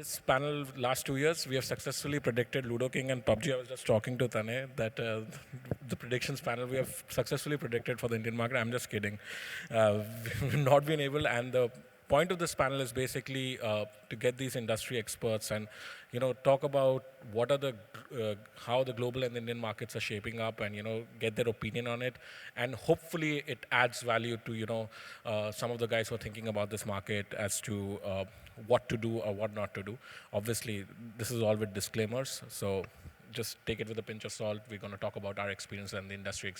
this panel last 2 years, we have successfully predicted Ludo King and PUBG. I was just talking to Tanay that the predictions panel we have successfully predicted for the Indian market. I'm just kidding. We've not been able, and the point of this panel is basically to get these industry experts and talk about what are the how the global and Indian markets are shaping up, and get their opinion on it, and hopefully it adds value to some of the guys who are thinking about this market as to what to do or what not to do. Obviously, this is all with disclaimers, so just take it with a pinch of salt. We're going to talk about our experience and the industry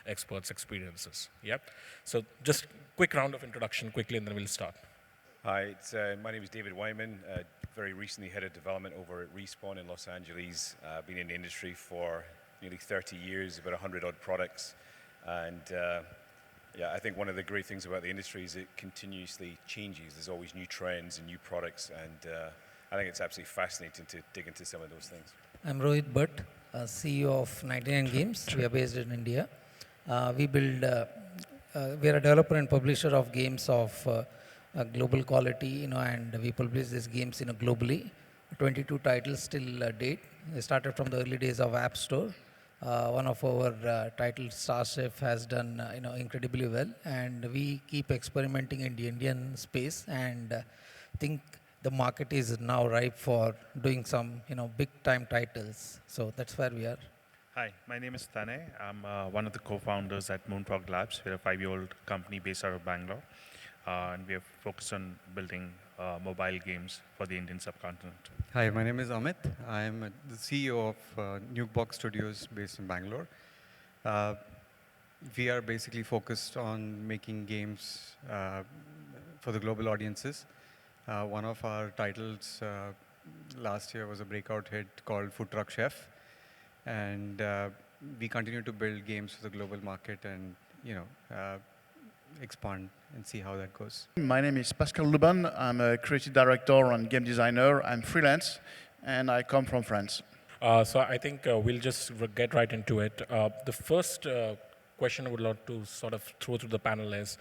experts' experiences. Yep. So just quick round of introduction quickly, and then we'll start. Hi, my name is David Wightman. Very recently head of development over at Respawn in Los Angeles. Been in the industry for nearly 30 years, about 100 odd products. And yeah, I think one of the great things about the industry is it continuously changes. There's always new trends and new products, and I think it's absolutely fascinating to dig into some of those things. I'm Rohith, Bhat, CEO of 99 Games. We are based in India. We are a developer and publisher of games of global quality, and we publish these games globally. 22 titles till date. We started from the early days of App Store. One of our titles, Starship, has done incredibly well, and we keep experimenting in the Indian space, and think the market is now ripe for doing some big time titles. So that's where we are. Hi, my name is Tanay. I'm one of the co-founders at MoonfrogThe Labs. We're a 5-year-old company based out of Bangalore, and we are focused on building mobile games for the Indian subcontinent. Hi, my name is Amit. I am the CEO of NukeBox Studios based in Bangalore. We are basically focused on making games for the global audiences. One of our titles last year was a breakout hit called Food Truck Chef. And we continue to build games for the global market and expand and see how that goes. My name is Pascal Luban. I'm a creative director and game designer. I'm freelance, and I come from France. So I think we'll just get right into it. The first question I would love to sort of throw to the panel is,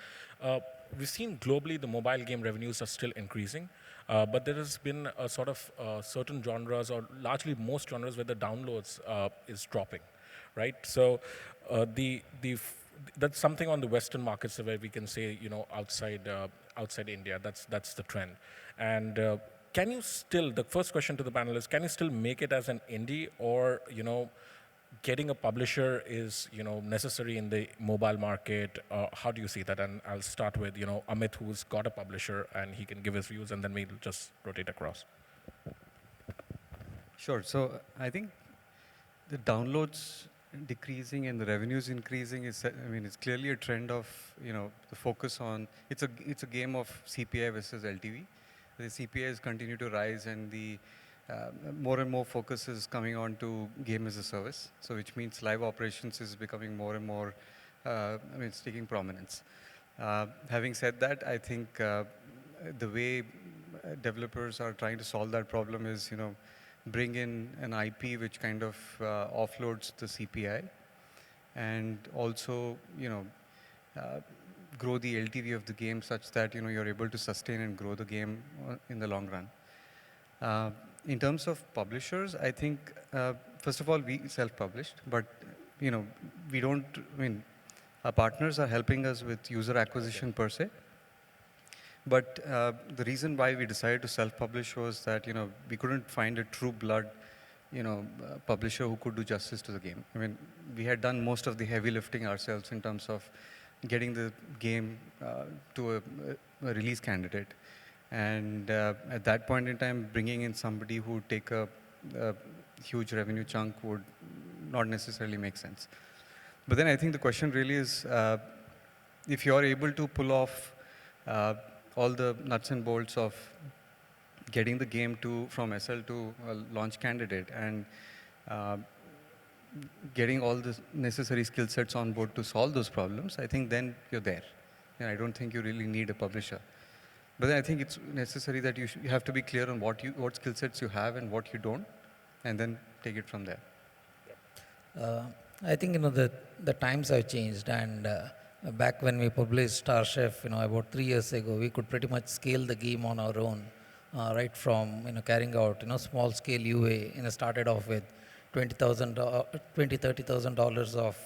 we've seen globally the mobile game revenues are still increasing, but there has been a sort of certain genres, or largely most genres, where the downloads is dropping, right? So that's something on the Western markets where we can say, outside India, that's the trend. And can you still, the first question to the panel is, can you still make it as an indie, or getting a publisher is necessary in the mobile market? How do you see that? And I'll start with Amit, who's got a publisher, and he can give his views, and then we'll just rotate across. Sure. So I think the downloads decreasing and the revenues increasing is, it's clearly a trend of the focus on, it's a game of CPI versus LTV. The CPIs continue to rise, and the more and more focus is coming on to game as a service. So which means live operations is becoming more and more, it's taking prominence. Having said that, I think the way developers are trying to solve that problem is, bring in an IP which kind of offloads the CPI, and also, grow the LTV of the game such that, you're able to sustain and grow the game in the long run. In terms of publishers, I think, first of all, we self-published, but, we don't, our partners are helping us with user acquisition per se. But the reason why we decided to self-publish was that, we couldn't find a true blood, publisher who could do justice to the game. We had done most of the heavy lifting ourselves in terms of getting the game to a release candidate. And at that point in time, bringing in somebody who would take a huge revenue chunk would not necessarily make sense. But then I think the question really is, if you're able to pull off all the nuts and bolts of getting the game from SL to a launch candidate, and getting all the necessary skill sets on board to solve those problems, I think then you're there. And I don't think you really need a publisher. But then I think it's necessary that you have to be clear on what skill sets you have and what you don't, and then take it from there. I think the times have changed, and back when we published Star Chef, about 3 years ago, we could pretty much scale the game on our own right from carrying out small scale UA. Started off with $30,000 of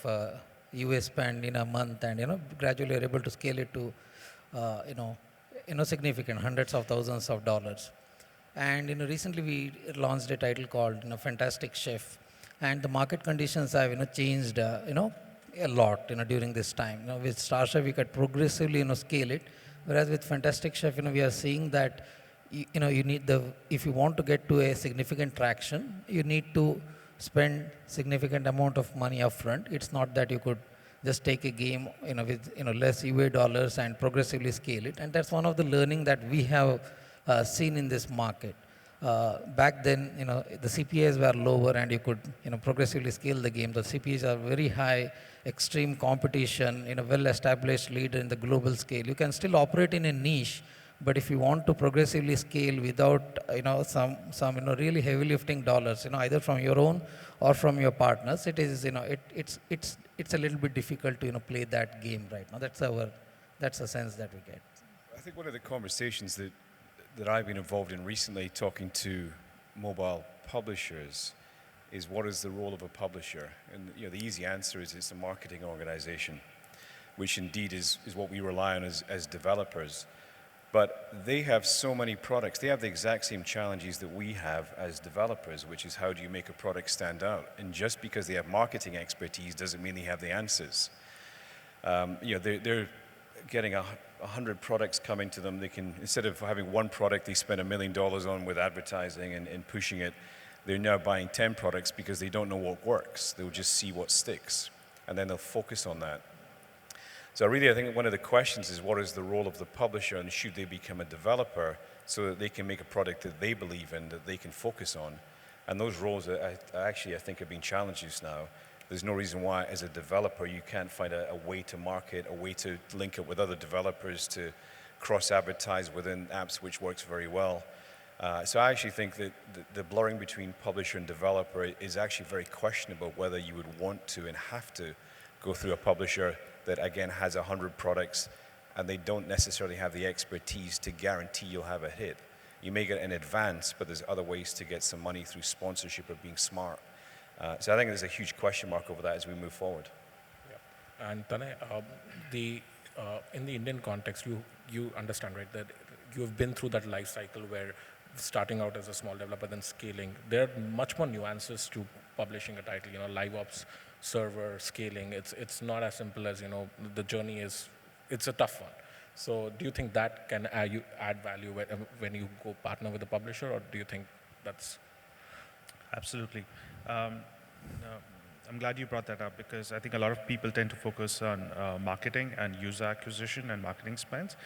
UA spend in a month, and gradually are able to scale it to significant hundreds of thousands of dollars. And recently we launched a title called Fantastic Chef, and the market conditions have changed a lot during this time. With Star Chef we could progressively scale it, whereas with Fantastic Chef we are seeing that you need if you want to get to a significant traction, you need to spend significant amount of money upfront. It's not that you could just take a game with less UA dollars and progressively scale it. And that's one of the learning that we have seen in this market. Back then, the CPAs were lower and you could progressively scale the game. The CPAs are very high, extreme competition, well-established leader in the global scale. You can still operate in a niche, but if you want to progressively scale without some really heavy lifting dollars, either from your own or from your partners, it is it's a little bit difficult to play that game right now. That's the sense that we get. I think one of the conversations that I've been involved in recently, talking to mobile publishers, is what is the role of a publisher? And the easy answer is it's a marketing organization, which indeed is what we rely on as developers. But they have so many products. They have the exact same challenges that we have as developers, which is how do you make a product stand out? And just because they have marketing expertise doesn't mean they have the answers. They're getting 100 products coming to them. They can, instead of having one product they spend $1 million on with advertising and pushing it, they're now buying 10 products because they don't know what works. They'll just see what sticks, and then they'll focus on that. So really, I think one of the questions is what is the role of the publisher, and should they become a developer so that they can make a product that they believe in, that they can focus on? And those roles actually, I think, have been challenges now. There's no reason why, as a developer, you can't find a way to market, a way to link it with other developers, to cross-advertise within apps, which works very well. So I actually think that the blurring between publisher and developer is actually very questionable, whether you would want to and have to go through a publisher that, again, has 100 products, and they don't necessarily have the expertise to guarantee you'll have a hit. You may get in advance, but there's other ways to get some money through sponsorship or being smart. So I think there's a huge question mark over that as we move forward. Yeah. And Tanay, in the Indian context, you understand, right, that you've been through that life cycle where starting out as a small developer, then scaling. There are much more nuances to publishing a title, live ops, server, scaling. It's not as simple as, the journey is, it's a tough one. So do you think that can add value when you go partner with a publisher, or do you think that's... Absolutely. I'm glad you brought that up, because I think a lot of people tend to focus on marketing and user acquisition and marketing spends.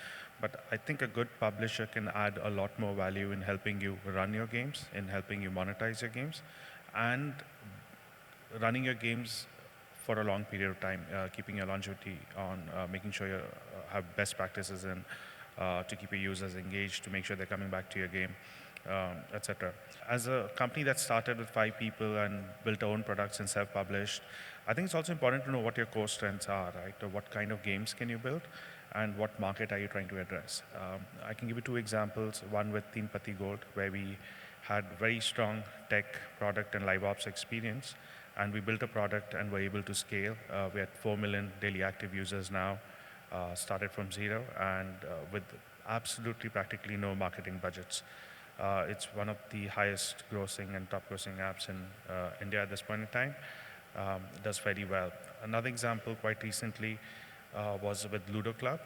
But I think a good publisher can add a lot more value in helping you run your games, in helping you monetize your games, and running your games for a long period of time, keeping your longevity on, making sure you have best practices in to keep your users engaged, to make sure they're coming back to your game, etc. As a company that started with 5 people and built our own products and self-published, I think it's also important to know what your core strengths are, right? Or what kind of games can you build, and what market are you trying to address? I can give you 2 examples. One with Teen Pati Gold, where we had very strong tech, product, and live ops experience, and we built a product and were able to scale. We had 4 million daily active users now, started from 0, and with absolutely practically no marketing budgets. It's one of the highest grossing and top grossing apps in India at this point in time. It does very well. Another example quite recently was with Ludo Club.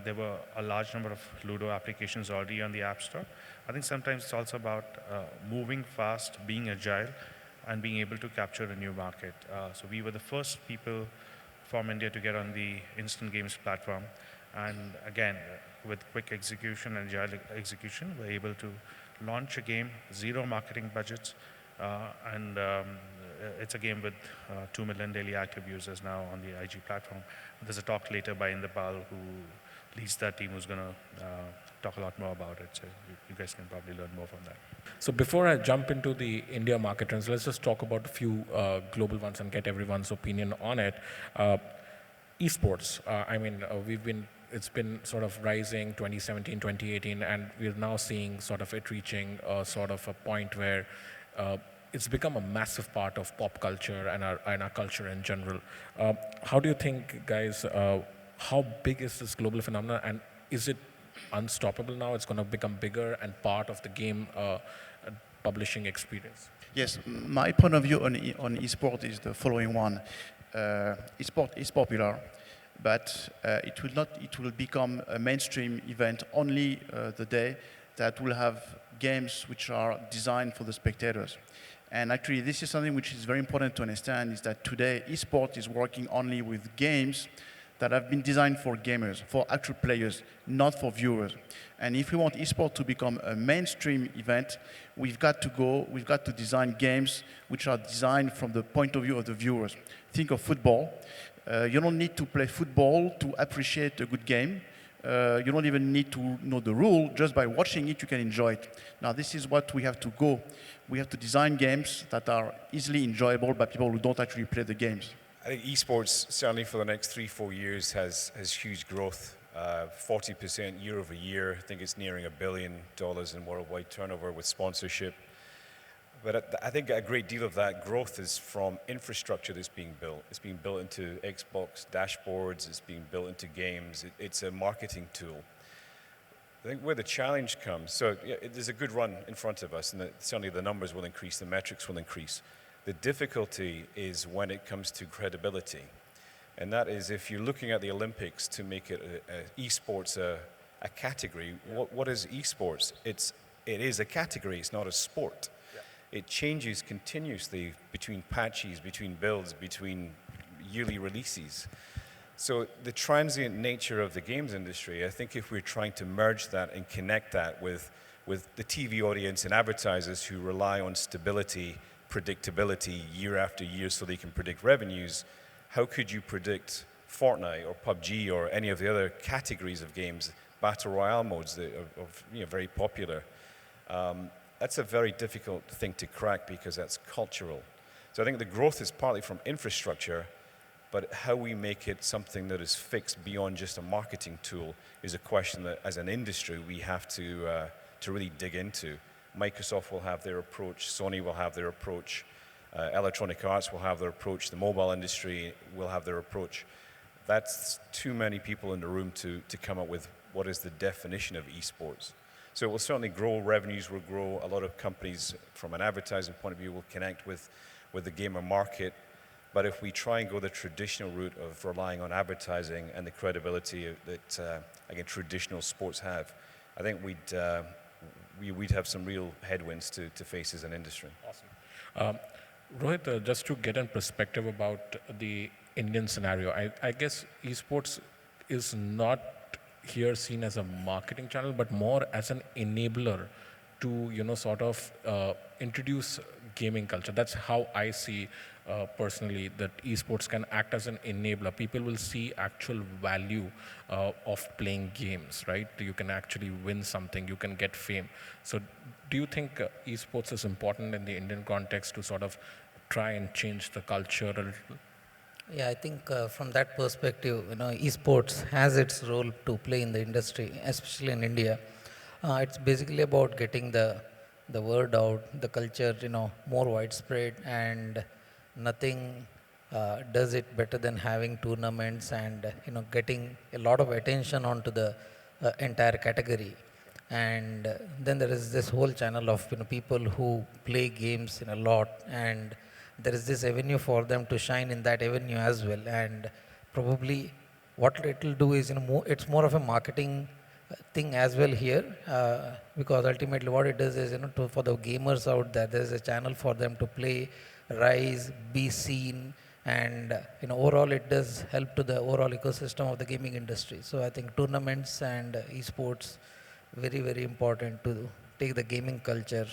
There were a large number of Ludo applications already on the App Store. I think sometimes it's also about moving fast, being agile, and being able to capture a new market. So we were the first people from India to get on the instant games platform. And again, with quick execution and agile execution, we're able to launch a game, 0 marketing budgets, and it's a game with 2 million daily active users now on the IG platform. There's a talk later by Indipal, who leads that team, who's going to talk a lot more about it. So you guys can probably learn more from that. So before I jump into the India market trends, let's just talk about a few global ones and get everyone's opinion on it. Esports. We've been it's been sort of rising 2017, 2018, and we're now seeing sort of it reaching sort of a point where it's become a massive part of pop culture and our culture in general. How do you think, guys, how big is this global phenomenon, and is it unstoppable now? It's going to become bigger and part of the game publishing experience. Yes, my point of view on esport is the following one. Esport is popular, but it will become a mainstream event only the day that will have games which are designed for the spectators. And actually, this is something which is very important to understand, is that today esport is working only with games that have been designed for gamers, for actual players, not for viewers. And if we want esport to become a mainstream event, we've got to design games which are designed from the point of view of the viewers. Think of football. You don't need to play football to appreciate a good game. You don't even need to know the rule. Just by watching it, you can enjoy it. Now, this is what we have to go. We have to design games that are easily enjoyable by people who don't actually play the games. I think esports, certainly for the next 3-4 years, has huge growth. 40% year over year. I think it's nearing $1 billion in worldwide turnover with sponsorship. But I think a great deal of that growth is from infrastructure that's being built. It's being built into Xbox dashboards. It's being built into games. It's a marketing tool. I think where the challenge comes, so yeah, there's a good run in front of us, and certainly the numbers will increase, the metrics will increase. The difficulty is when it comes to credibility. And that is, if you're looking at the Olympics to make it esports a category, what is esports? It is a category, it's not a sport. Yeah. It changes continuously between patches, between builds, between yearly releases. So the transient nature of the games industry, I think if we're trying to merge that and connect that with the TV audience and advertisers who rely on stability, predictability year after year so they can predict revenues, how could you predict Fortnite or PUBG or any of the other categories of games, battle royale modes that are very popular? That's a very difficult thing to crack because that's cultural. So I think the growth is partly from infrastructure, but how we make it something that is fixed beyond just a marketing tool is a question that as an industry we have to really dig into. Microsoft will have their approach, Sony will have their approach, Electronic Arts will have their approach, the mobile industry will have their approach. That's too many people in the room to come up with what is the definition of esports. So it will certainly grow, revenues will grow, a lot of companies from an advertising point of view will connect with the gamer market. But if we try and go the traditional route of relying on advertising and the credibility that, again, traditional sports have, I think we'd have some real headwinds to face as an industry. Awesome. Rohith, just to get in perspective about the Indian scenario, I guess esports is not here seen as a marketing channel, but more as an enabler to, sort of introduce gaming culture. That's how I see personally that esports can act as an enabler. People will see actual value of playing games, right? You can actually win something, you can get fame. So do you think esports is important in the Indian context to sort of try and change the culture a little? Yeah, I think from that perspective, esports has its role to play in the industry, especially in India. It's basically about getting the word out, the culture, more widespread, and nothing does it better than having tournaments and getting a lot of attention onto the entire category. And then there is this whole channel of people who play games in a lot, and there is this avenue for them to shine in that avenue as well. And probably what it will do is it's more of a marketing thing as well here, because ultimately what it does is for the gamers out there, there is a channel for them to play, rise, be seen, and overall it does help to the overall ecosystem of the gaming industry. So I think tournaments and esports very, very important to take the gaming culture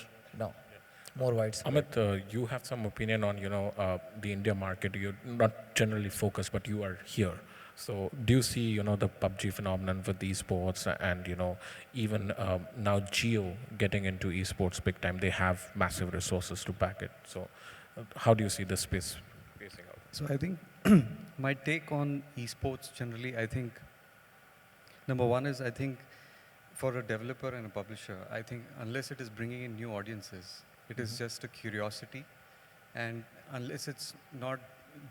more widespread. Amit, you have some opinion on the India market. You're not generally focused, but you are here. So do you see the PUBG phenomenon with esports and even now Geo getting into esports big time? They have massive resources to back it. So how do you see this space pacing out? So I think my take on esports generally, I think Number one is, I think, for a developer and a publisher, I think unless it is bringing in new audiences, it is just a curiosity. And unless it's not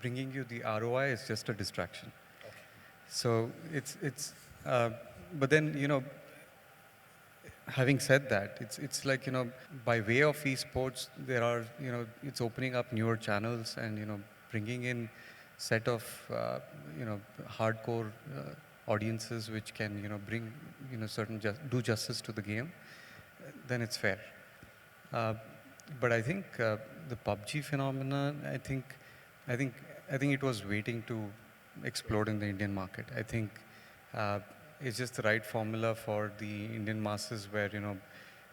bringing you the ROI, it's just a distraction. Okay. So but then, having said that, it's like, by way of esports, there are, it's opening up newer channels and, bringing in set of, hardcore audiences which can, bring, certain, do justice to the game, then it's fair. But I think the PUBG phenomenon, I think it was waiting to explode in the Indian market. I think it's just the right formula for the Indian masses where,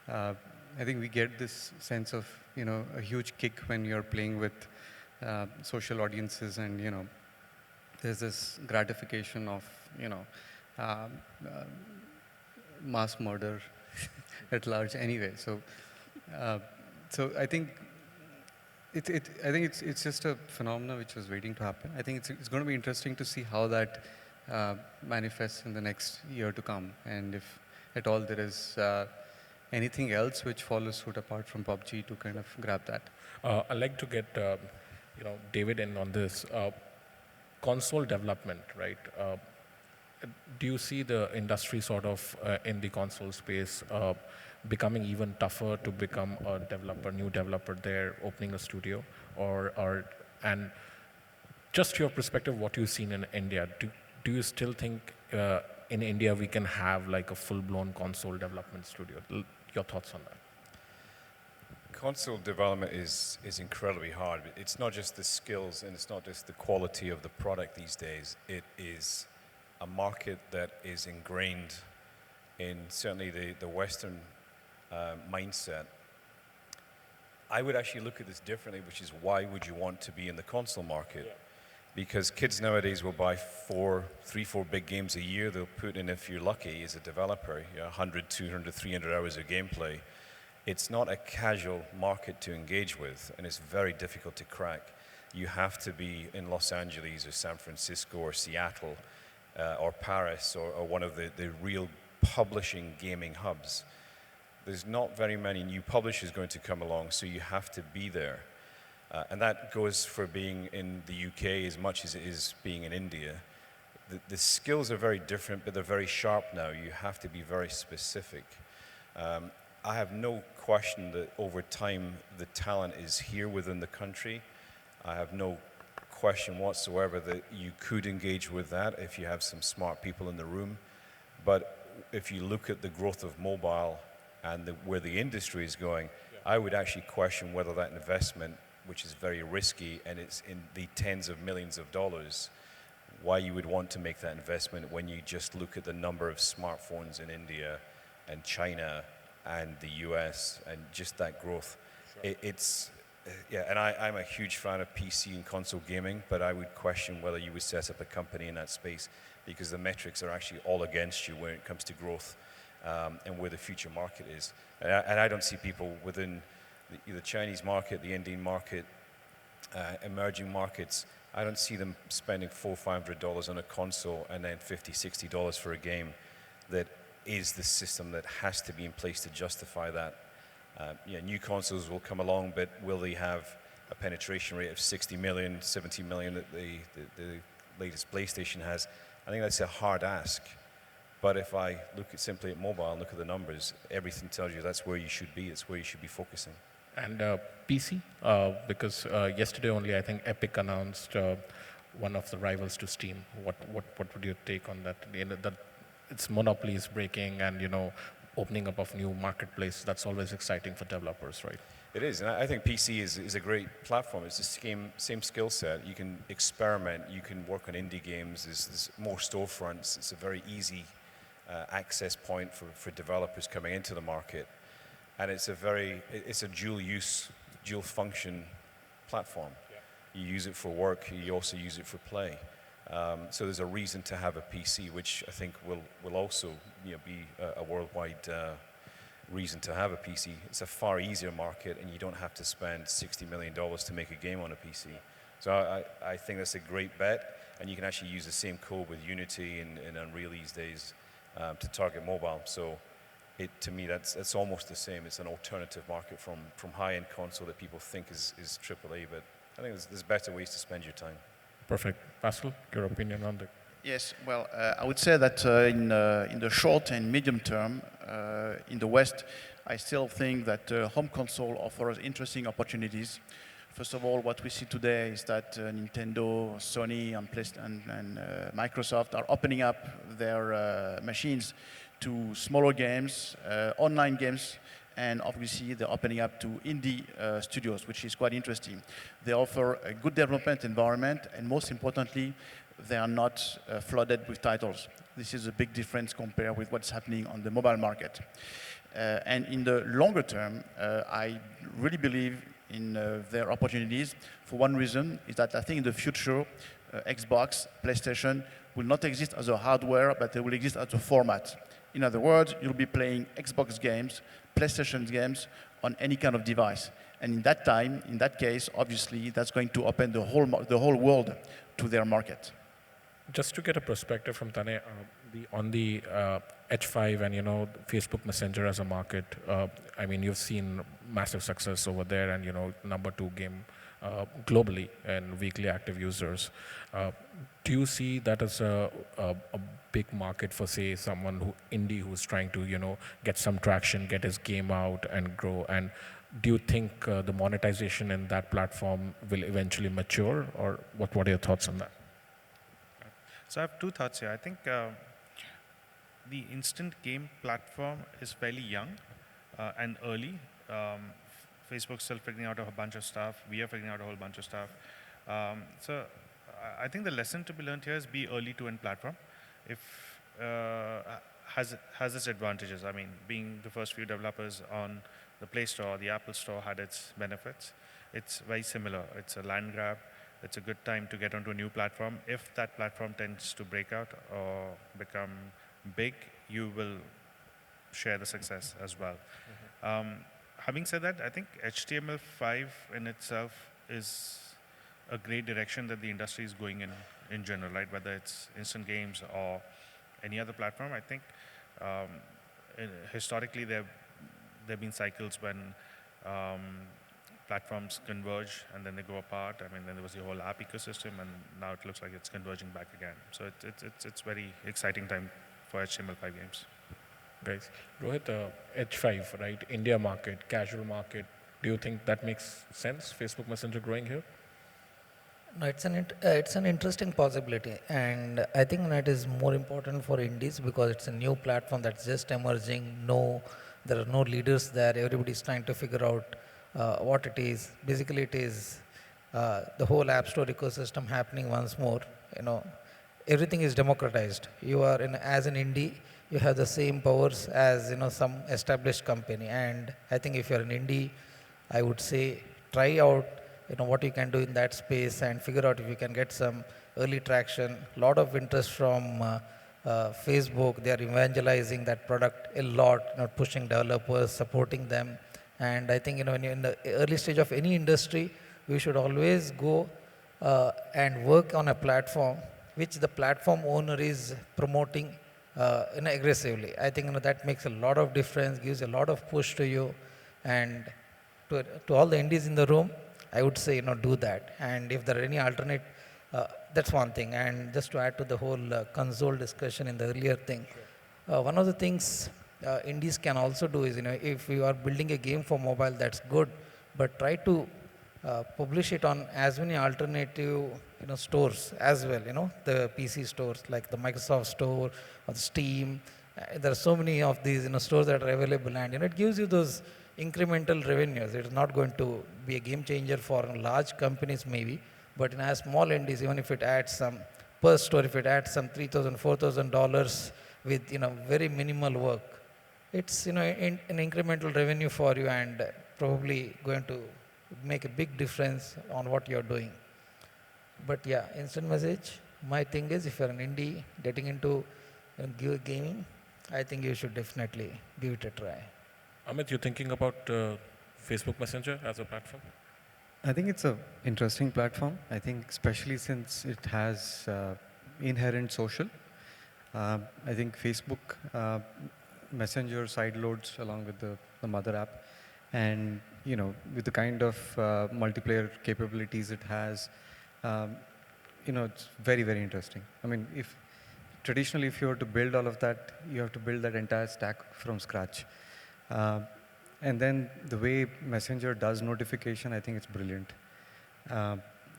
I think we get this sense of, a huge kick when you're playing with social audiences and, there's this gratification of, mass murder at large anyway. So I think it's just a phenomenon which was waiting to happen. I think it's going to be interesting to see how that manifests in the next year to come, and if at all there is anything else which follows suit apart from PUBG to kind of grab that. I'd like to get David in on this. Console development, right? Do you see the industry sort of in the console space becoming even tougher to become a developer, new developer there, opening a studio, and just your perspective, what you've seen in India? Do you still think in India we can have like a full-blown console development studio? Your thoughts on that? Console development is incredibly hard. It's not just the skills and it's not just the quality of the product these days. It is a market that is ingrained in certainly the Western mindset. I would actually look at this differently, which is why would you want to be in the console market? Yeah. Because kids nowadays will buy 4 big games a year. They'll put in, if you're lucky, as a developer, 100, 200, 300 hours of gameplay. It's not a casual market to engage with, and it's very difficult to crack. You have to be in Los Angeles or San Francisco or Seattle or Paris or one of the real publishing gaming hubs. There's not very many new publishers going to come along, so you have to be there. And that goes for being in the UK as much as it is being in India. The skills are very different, but they're very sharp now. You have to be very specific. I have no question that over time the talent is here within the country. I have no question whatsoever that you could engage with that if you have some smart people in the room. But if you look at the growth of mobile and where the industry is going, I would actually question whether that investment, which is very risky and it's in the tens of millions of dollars, why you would want to make that investment when you just look at the number of smartphones in India and China and the US and just that growth. Sure. And I'm a huge fan of PC and console gaming, but I would question whether you would set up a company in that space because the metrics are actually all against you when it comes to growth and where the future market is. And I don't see people within the Chinese market, the Indian market, emerging markets. I don't see them spending $400-500 on a console and then $50-60 for a game that is the system that has to be in place to justify that. New consoles will come along, but will they have a penetration rate of 60 million, 70 million that the latest PlayStation has? I think that's a hard ask. But if I look simply at mobile and look at the numbers, everything tells you that's where you should be. It's where you should be focusing. And PC, because yesterday only I think Epic announced one of the rivals to Steam. What would you take on that? That its monopoly is breaking, and opening up of new marketplace. That's always exciting for developers, right? It is, and I think PC is a great platform. It's the same skill set. You can experiment. You can work on indie games. There's more storefronts. It's a very easy access point for developers coming into the market. And it's a dual-use, dual-function platform. Yeah. You use it for work. You also use it for play. So there's a reason to have a PC, which I think will also be a worldwide reason to have a PC. It's a far easier market, and you don't have to spend $60 million to make a game on a PC. So I think that's a great bet, and you can actually use the same code with Unity and Unreal these days to target mobile. So to me, that's almost the same. It's an alternative market from high-end console that people think is AAA, but I think there's better ways to spend your time. Perfect. Pascal, your opinion on the... Yes, well, I would say that in the short and medium term, in the West, I still think that home console offers interesting opportunities. First of all, what we see today is that Nintendo, Sony, and Microsoft are opening up their machines to smaller games, online games, and obviously they're opening up to indie studios, which is quite interesting. They offer a good development environment, and most importantly, they are not flooded with titles. This is a big difference compared with what's happening on the mobile market. And in the longer term, I really believe in their opportunities. For one reason is that I think in the future, Xbox, PlayStation will not exist as a hardware, but they will exist as a format. In other words, you'll be playing Xbox games, PlayStation games on any kind of device. And in that case, obviously, that's going to open the whole world to their market. Just to get a perspective from Tanay, on the H5 and Facebook Messenger as a market, I mean, you've seen massive success over there, and number 2 game globally and weekly active users. Do you see that as a big market for, say, someone who's trying to get some traction, get his game out and grow? And do you think the monetization in that platform will eventually mature, or what are your thoughts on that? So I have 2 thoughts here. I think the instant game platform is fairly young and early. Facebook's still figuring out a bunch of stuff. We are figuring out a whole bunch of stuff. So I think the lesson to be learned here is be early to end platform. Has its advantages. I mean, being the first few developers on the Play Store or the Apple Store had its benefits. It's very similar. It's a land grab. It's a good time to get onto a new platform. If that platform tends to break out or become big, you will share the success as well. Having said that, I think HTML5 in itself is a great direction that the industry is going in general, right? Whether it's instant games or any other platform. I think historically there have been cycles when platforms converge and then they go apart. I mean, then there was the whole app ecosystem, and now it looks like it's converging back again. So it's very exciting time for HTML5 games. Guys, Rohith, H5, right? India market, casual market. Do you think that makes sense? Facebook Messenger growing here? No, it's an interesting possibility, and I think that is more important for indies because it's a new platform that's just emerging. There are no leaders there. Everybody's trying to figure out what it is. Basically, it is the whole App Store ecosystem happening once more. Everything is democratized. You are as an indie, you have the same powers as some established company. And I think if you're an indie, I would say try out what you can do in that space and figure out if you can get some early traction. A lot of interest from Facebook. They are evangelizing that product a lot, pushing developers, supporting them. And I think when you're in the early stage of any industry, we should always go and work on a platform which the platform owner is promoting aggressively. I think that makes a lot of difference, gives a lot of push to you. And to all the indies in the room, I would say do that. And if there are any alternate, that's one thing. And just to add to the whole console discussion in the earlier thing, one of the things indies can also do is if you are building a game for mobile, that's good, but try to publish it on as many alternative stores as well, the PC stores like the Microsoft Store or the Steam. There are so many of these stores that are available, and it gives you those incremental revenues. It is not going to be a game changer for large companies maybe, but as small indies, even if it adds some per store, if it adds some $3,000, $4,000 with very minimal work, it's an incremental revenue for you and probably going to make a big difference on what you're doing. But yeah, instant message, my thing is if you're an indie getting into gaming, I think you should definitely give it a try. Amit, you thinking about Facebook Messenger as a platform? I think it's an interesting platform. I think especially since it has inherent social. I think Facebook Messenger side loads along with the mother app, and with the kind of multiplayer capabilities it has, it's very, very interesting. I mean, traditionally if you were to build all of that, you have to build that entire stack from scratch. And then the way Messenger does notification, I think it's brilliant.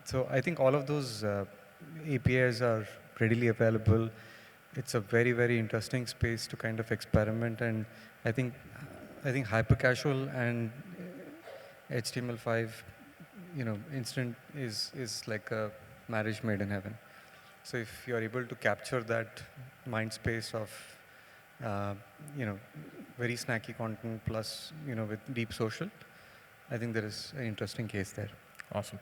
So I think all of those APIs are readily available. It's a very, very interesting space to kind of experiment, and I think hyper casual and HTML5, instant is like a marriage made in heaven. So if you are able to capture that mind space of very snacky content plus with deep social, I think there is an interesting case there. Awesome.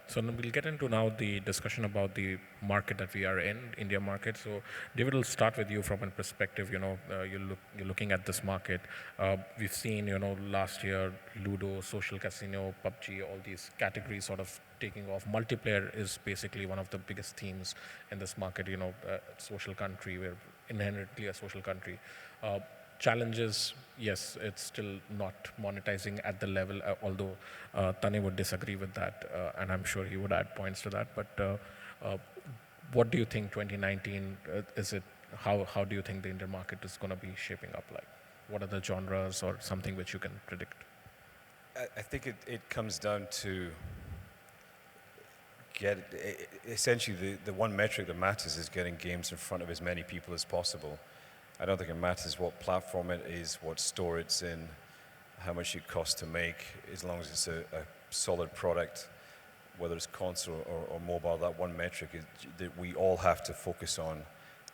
So now we'll get into now the discussion about the market that we are in, India market. So David, will start with you from a perspective. You're looking at this market. We've seen, last year, Ludo, social casino, PUBG, all these categories sort of taking off. Multiplayer is basically one of the biggest themes in this market. Social country, we're inherently a social country. Challenges, yes, it's still not monetizing at the level, although Tanay would disagree with that, and I'm sure he would add points to that. But what do you think 2019, how do you think the Indian market is going to be shaping up like? What are the genres or something which you can predict? I think it comes down to essentially the one metric that matters is getting games in front of as many people as possible. I don't think it matters what platform it is, what store it's in, how much it costs to make, as long as it's a solid product, whether it's console or mobile. That one metric that we all have to focus on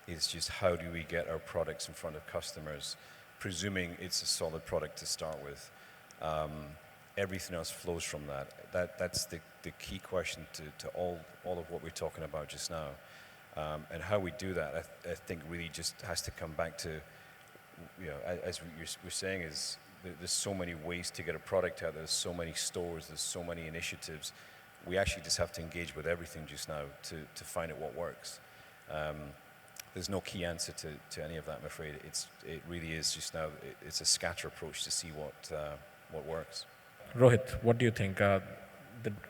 is just how do we get our products in front of customers, presuming it's a solid product to start with. Everything else flows from that. That's the key question to all of what we're talking about just now. And how we do that, I think really just has to come back to, as we're saying, is there's so many ways to get a product out, there's so many stores, there's so many initiatives. We actually just have to engage with everything just now to find out what works. There's no key answer to any of that, I'm afraid. It really is just now, it's a scatter approach to see what works. Rohith, what do you think? The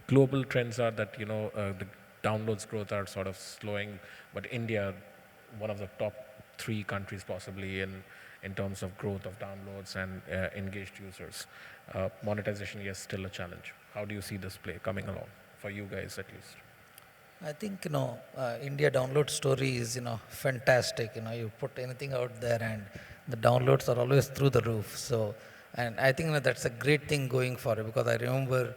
global trends are that, the downloads growth are sort of slowing, but India, one of the top 3 countries possibly in terms of growth of downloads and engaged users. Monetization is still a challenge. How do you see this play coming along, for you guys at least? I think, India download story is, fantastic. You put anything out there and the downloads are always through the roof. So, and I think that's a great thing going for it, because I remember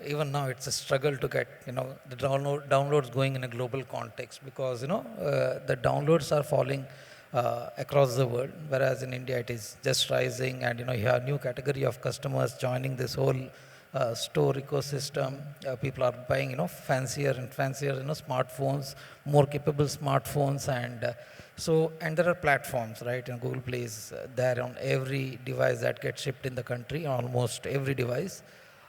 even now it's a struggle to get the downloads going in a global context, because the downloads are falling across the world, whereas in India it is just rising, and you have a new category of customers joining this whole store ecosystem. People are buying fancier and fancier smartphones, more capable smartphones, and there are platforms, right? And Google Play is there on every device that gets shipped in the country, almost every device.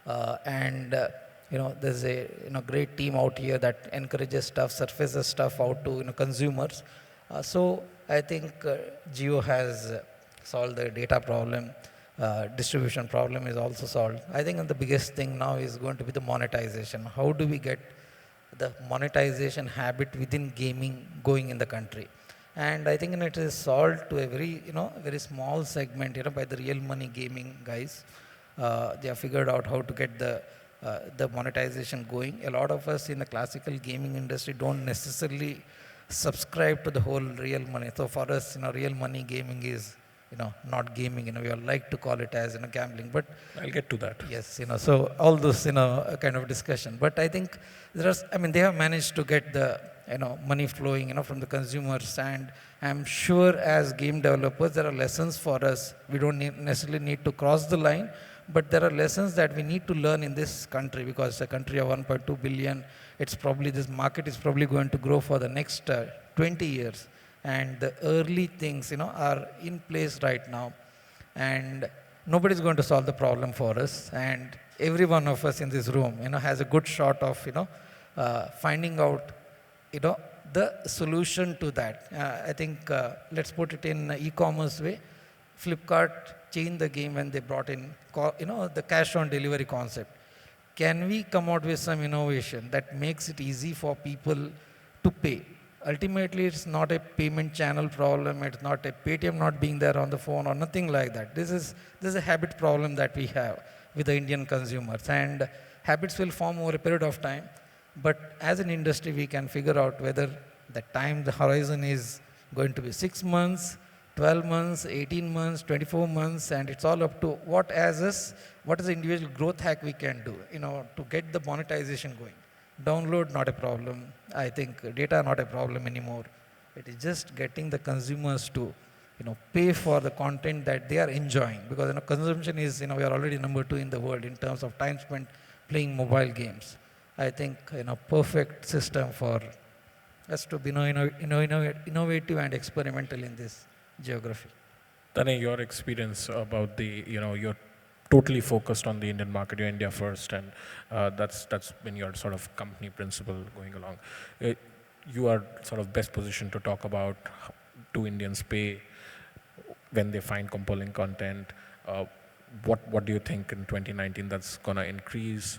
There's a great team out here that encourages stuff, surfaces stuff out to consumers. So I think Jio has solved the data problem. Distribution problem is also solved. I think the biggest thing now is going to be the monetization. How do we get the monetization habit within gaming going in the country? And I think it is solved to a very small segment by the real money gaming guys. They have figured out how to get the monetization going. A lot of us in the classical gaming industry don't necessarily subscribe to the whole real money. So for us, real money gaming is not gaming. We all like to call it as gambling. But I'll get to that. Yes, so all those kind of discussion. But I think they have managed to get the money flowing from the consumers, and I'm sure as game developers there are lessons for us. We don't necessarily need to cross the line, but there are lessons that we need to learn in this country, because it's a country of 1.2 billion. This market is probably going to grow for the next 20 years. And the early things, are in place right now. And nobody's going to solve the problem for us. And every one of us in this room, has a good shot of, finding out, the solution to that. I think, let's put it in e-commerce way. Flipkart changed the game when they brought in, the cash on delivery concept. Can we come out with some innovation that makes it easy for people to pay? Ultimately, it's not a payment channel problem. It's not a Paytm not being there on the phone or nothing like that. This is a habit problem that we have with the Indian consumers, and habits will form over a period of time. But as an industry, we can figure out whether the time, the horizon is going to be 6 months, 12 months, 18 months, 24 months, and it's all up to what is the individual growth hack we can do, to get the monetization going. Download, not a problem. I think data, not a problem anymore. It is just getting the consumers to, pay for the content that they are enjoying. Because, consumption is, we are already number 2 in the world in terms of time spent playing mobile games. I think, perfect system for us to be, innovative and experimental in this geography. Tanay, your experience about you're totally focused on the Indian market, you're India first, and that's been your sort of company principle going along. You are sort of best positioned to talk about do Indians pay when they find compelling content. What do you think in 2019 that's going to increase?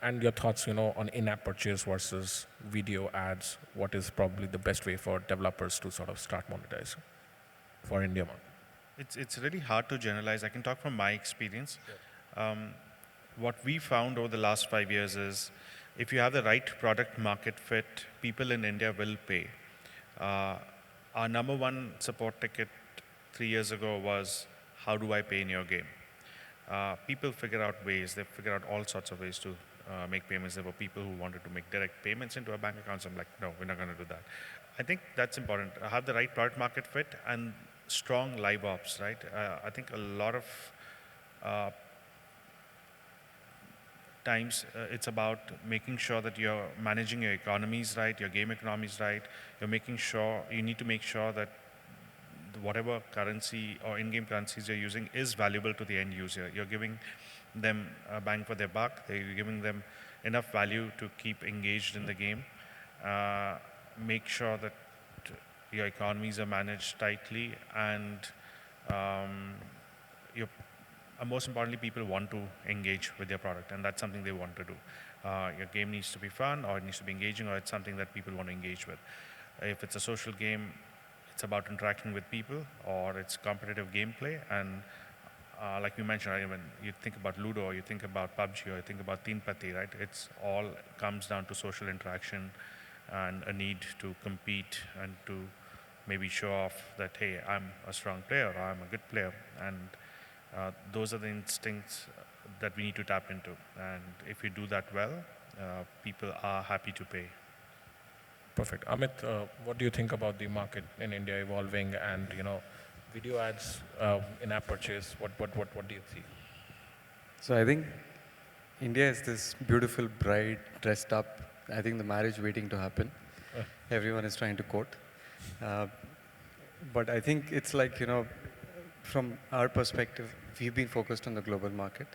And your thoughts, on in-app purchase versus video ads. What is probably the best way for developers to sort of start monetizing for India market? It's really hard to generalize. I can talk from my experience. What we found over the last 5 years is if you have the right product market fit, people in India will pay. Our number 1 support ticket 3 years ago was, how do I pay in your game? People figure out ways. They figure out all sorts of ways to make payments. There were people who wanted to make direct payments into a bank account. So I'm like, no, we're not going to do that. I think that's important. Have the right product market fit and strong live ops, right? I think a lot of times it's about making sure that you're managing your economies right, your game economies right. You need to make sure that whatever currency or in-game currencies you're using is valuable to the end user. You're giving them a bang for their buck. You're giving them enough value to keep engaged in the game. Make sure that your economies are managed tightly, and most importantly, people want to engage with their product, and that's something they want to do. Your game needs to be fun, or it needs to be engaging, or it's something that people want to engage with. If it's a social game, it's about interacting with people, or it's competitive gameplay. And like we mentioned, when you think about Ludo, or you think about PUBG, or you think about Teen Patti, right? It's all comes down to social interaction and a need to compete and to maybe show off that, hey, I'm a strong player, or I'm a good player. And those are the instincts that we need to tap into. And if we do that well, people are happy to pay. Perfect. Amit, what do you think about the market in India evolving and, video ads, in-app purchase? What do you see? So I think India is this beautiful bride dressed up. I think the marriage waiting to happen. Everyone is trying to court. But I think it's like, from our perspective, we've been focused on the global market.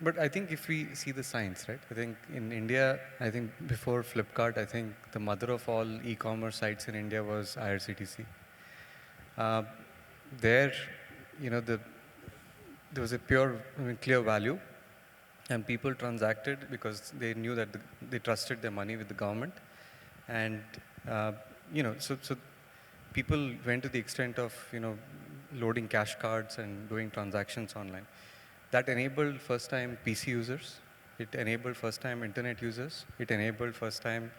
But I think if we see the signs, right? I think in India, I think before Flipkart, I think the mother of all e-commerce sites in India was IRCTC. There, there was a clear value, and people transacted because they knew that they trusted their money with the government. And, so people went to the extent of, loading cash cards and doing transactions online. That enabled first-time PC users. It enabled first-time internet users. It enabled first-time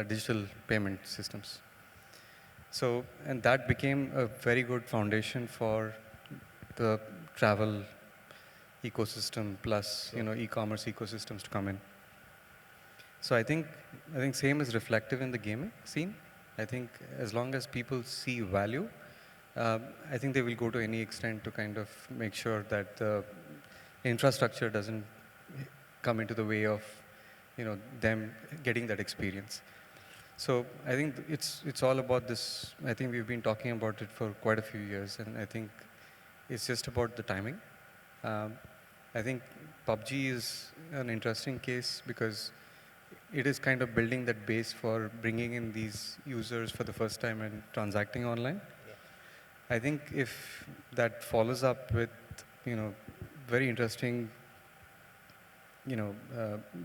digital payment systems. So, and that became a very good foundation for the travel ecosystem plus, e-commerce ecosystems to come in. So I think same is reflective in the gaming scene. I think as long as people see value, I think they will go to any extent to kind of make sure that the infrastructure doesn't come into the way of, them getting that experience. So I think it's all about this. I think we've been talking about it for quite a few years, and I think it's just about the timing. I think PUBG is an interesting case because it is kind of building that base for bringing in these users for the first time and transacting online. I think if that follows up with, very interesting,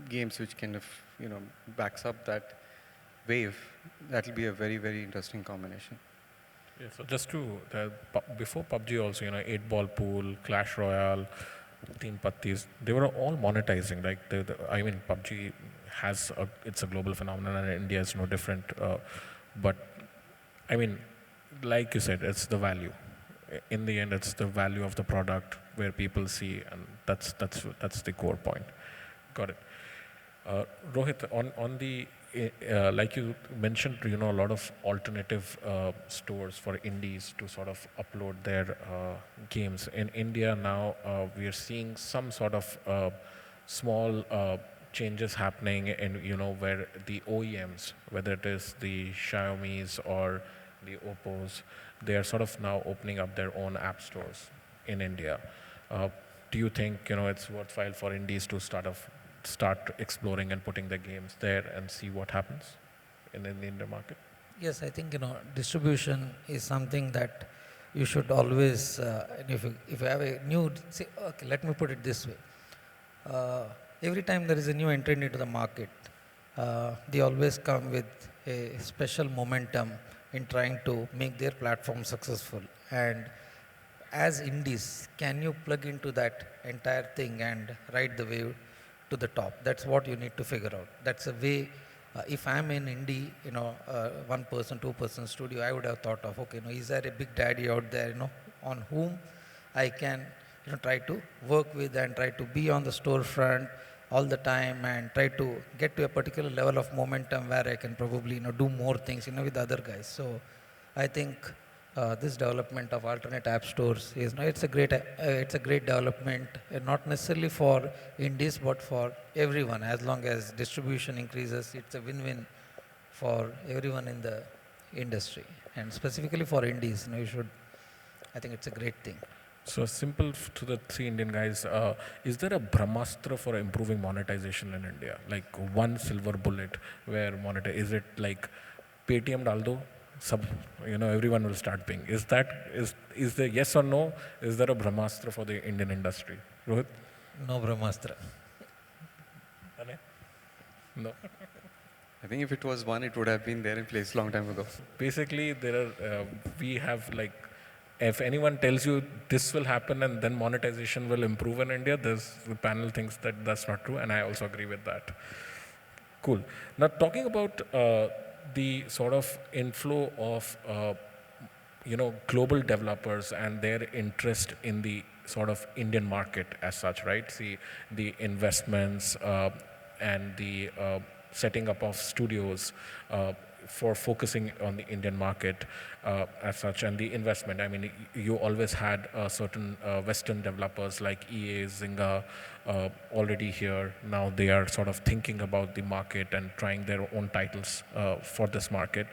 games which kind of, backs up that wave, that'll be a very, very interesting combination. Yeah, so just to, before PUBG also, 8-ball pool, Clash Royale, Teen Pattis, they were all monetizing. Like, I mean, PUBG it's a global phenomenon and India is no different. But, I mean, like you said, it's the value. In the end, it's the value of the product where people see, and that's the core point. Got it. Rohith, on the like you mentioned, a lot of alternative stores for indies to sort of upload their games. In India now, we are seeing some sort of small changes happening in, where the OEMs, whether it is the Xiaomi's or the Oppos, they are sort of now opening up their own app stores in India. Do you think, it's worthwhile for indies to start exploring and putting their games there and see what happens in the Indian market? Yes, I think distribution is something that you should always. If you have a new, okay, let me put it this way. Every time there is a new entrant into the market, they always come with a special momentum in trying to make their platform successful. And as indies, can you plug into that entire thing and ride the wave to the top? That's what you need to figure out. That's a way. If I'm in indie, 1-person, 2-person studio, I would have thought of, okay, is there a big daddy out there, on whom I can, try to work with and try to be on the storefront all the time and try to get to a particular level of momentum where I can probably, do more things, with other guys. So I think this development of alternate app stores is, it's a great development, not necessarily for indies, but for everyone. As long as distribution increases, it's a win-win for everyone in the industry, and specifically for indies. I think it's a great thing. So simple to the 3 Indian guys, is there a Brahmastra for improving monetization in India? Like one silver bullet where is it like Paytm Daldo? Everyone will start paying. Is there yes or no? Is there a Brahmastra for the Indian industry? Rohith? No Brahmastra. No. I think if it was one, it would have been there in place long time ago. Basically, we have if anyone tells you this will happen and then monetization will improve in India, the panel thinks that that's not true, and I also agree with that. Cool. Now, talking about the sort of inflow of global developers and their interest in the sort of Indian market as such, right? See, the investments and the setting up of studios for focusing on the Indian market as such, and the investment. I mean, you always had certain Western developers like EA, Zynga already here. Now they are sort of thinking about the market and trying their own titles for this market.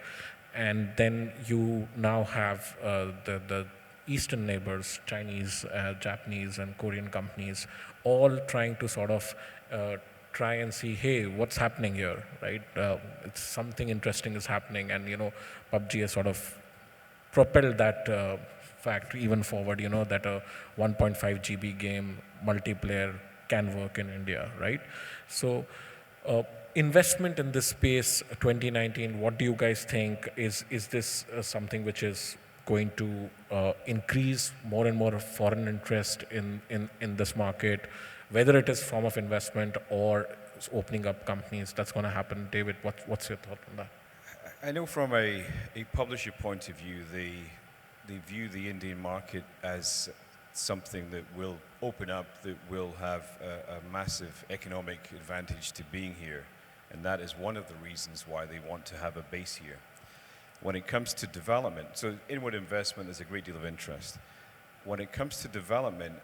And then you now have the Eastern neighbors, Chinese, Japanese, and Korean companies, all trying to sort of try and see, hey, what's happening here, right? It's something interesting is happening, and PUBG has sort of propelled that fact even forward. That a 1.5 GB game multiplayer can work in India, right? So, investment in this space, 2019. What do you guys think? Is this something which is going to increase more and more foreign interest in this market? Whether it is form of investment or opening up companies, that's going to happen. David, what's your thought on that? I know from a publisher point of view, they view the Indian market as something that will open up, that will have a massive economic advantage to being here. And that is one of the reasons why they want to have a base here. When it comes to development, so inward investment is a great deal of interest. When it comes to development,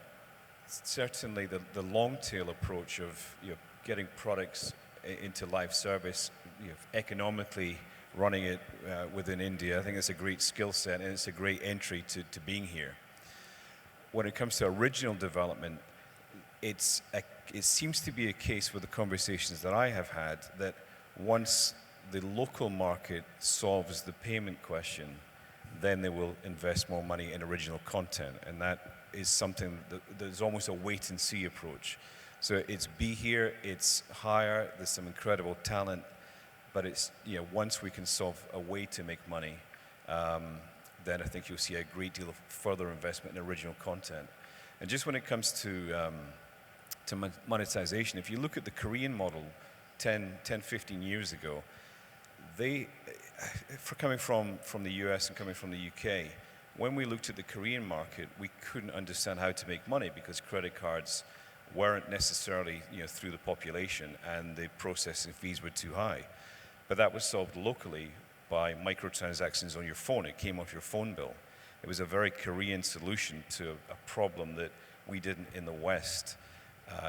certainly the long tail approach of getting products into live service, economically running it within India, I think it's a great skill set and it's a great entry to being here. When it comes to original development, it seems to be a case with the conversations that I have had that Once the local market solves the payment question, then they will invest more money in original content. And that is something that there's almost a wait and see approach. So it's be here, it's hire, there's some incredible talent, but it's, once we can solve a way to make money, then I think you'll see a great deal of further investment in original content. And just when it comes to monetization, if you look at the Korean model 10, 15 years ago, coming from the US and coming from the UK, when we looked at the Korean market, we couldn't understand how to make money because credit cards weren't necessarily through the population and the processing fees were too high. But that was solved locally by microtransactions on your phone. It came off your phone bill. It was a very Korean solution to a problem that we didn't in the West